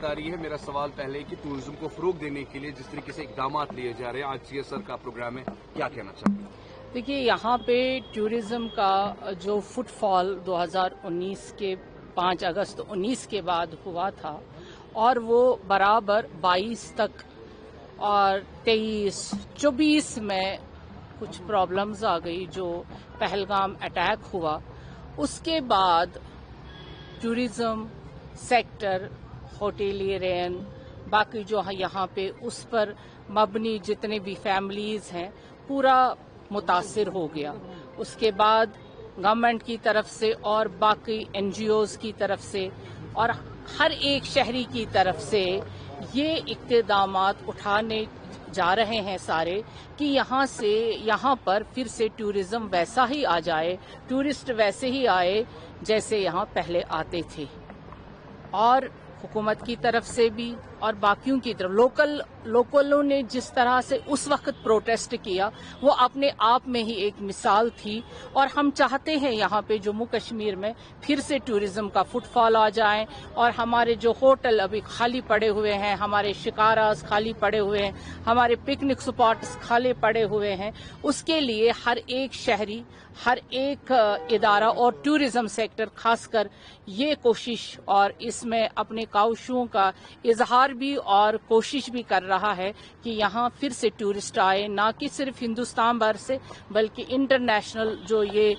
बात आ रही है, मेरा सवाल पहले कि टूरिज्म को फरोग देने के लिए जिस तरीके से इकदाम लिए जा रहे हैं, आज CSR का प्रोग्राम है, क्या कहना चाहते हैं? देखिए, यहाँ पे टूरिज्म का जो फुटफॉल 2019 के 5 अगस्त 19 के बाद हुआ था और वो बराबर 22 तक और 23, 24 में कुछ प्रॉब्लम्स आ गई जो पहलगाम अटैक हुआ। उसके बाद टूरिज्म सेक्टर, होटेलियरियन, बाकी जो यहाँ पे उस पर मबनी जितने भी फैमिलीज हैं पूरा मुतासिर हो गया। उसके बाद गवर्नमेंट की तरफ से और बाकी NGOs की तरफ से और हर एक शहरी की तरफ से ये इक़्तिदामात उठाने जा रहे हैं सारे कि यहाँ पर फिर से टूरिज्म वैसा ही आ जाए, टूरिस्ट वैसे ही आए जैसे यहाँ पहले आते थे। और हुकूमत की तरफ से भी और बाकियों की तरफ लोकलों ने जिस तरह से उस वक्त प्रोटेस्ट किया वो अपने आप में ही एक मिसाल थी। और हम चाहते हैं यहाँ पे जम्मू कश्मीर में फिर से टूरिज्म का फुटफॉल आ जाए और हमारे जो होटल अभी खाली पड़े हुए हैं, हमारे शिकारास खाली पड़े हुए हैं, हमारे पिकनिक स्पॉट्स खाली पड़े हुए हैं, उसके लिए हर एक शहरी, हर एक इदारा और टूरिज्म सेक्टर खासकर ये कोशिश और इसमें अपने काउशों का इजहार भी और कोशिश भी कर रहा है कि यहाँ फिर से टूरिस्ट आए, ना कि सिर्फ हिंदुस्तान भर से बल्कि इंटरनेशनल जो ये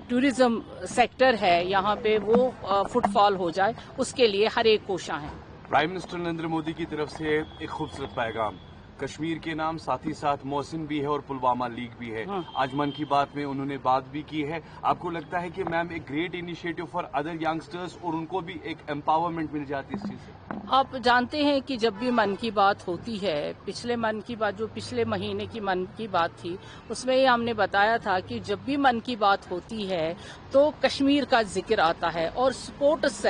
टूरिज्म सेक्टर है यहाँ पे वो फुटफॉल हो जाए, उसके लिए हर एक कोशिश है। प्राइम मिनिस्टर नरेंद्र मोदी की तरफ से एक खूबसूरत पैगाम कश्मीर के नाम, साथ ही साथ मोहसिन भी है और पुलवामा लीग भी है। आज मन की बात में उन्होंने बात भी की है। आपको लगता है कि मैम एक great initiative for other youngsters और उनको भी एक एम्पावरमेंट मिल जाती है इस चीज से? आप जानते हैं कि जब भी मन की बात होती है, पिछले मन की बात जो पिछले महीने की मन की बात थी उसमें ही हमने बताया था कि जब भी मन की बात होती है तो कश्मीर का जिक्र आता है और स्पोर्ट्स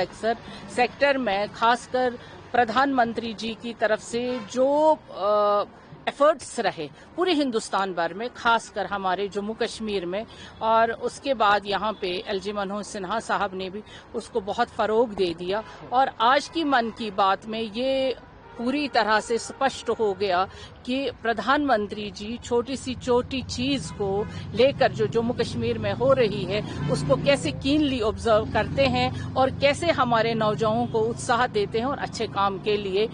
सेक्टर में खासकर प्रधानमंत्री जी की तरफ से जो एफर्ट्स रहे पूरे हिंदुस्तान भर में, खासकर हमारे जम्मू कश्मीर में, और उसके बाद यहाँ पे LG मनोज सिन्हा साहब ने भी उसको बहुत फरोग दे दिया। और आज की मन की बात में ये पूरी तरह से स्पष्ट हो गया कि प्रधानमंत्री जी छोटी सी छोटी चीज को लेकर जो जम्मू कश्मीर में हो रही है उसको कैसे कीनली ऑब्जर्व करते हैं और कैसे हमारे नौजवानों को उत्साह देते हैं और अच्छे काम के लिए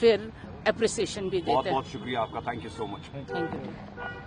फिर एप्रिसिएशन भी देते हैं। बहुत बहुत शुक्रिया आपका, thank you so much. Thank you.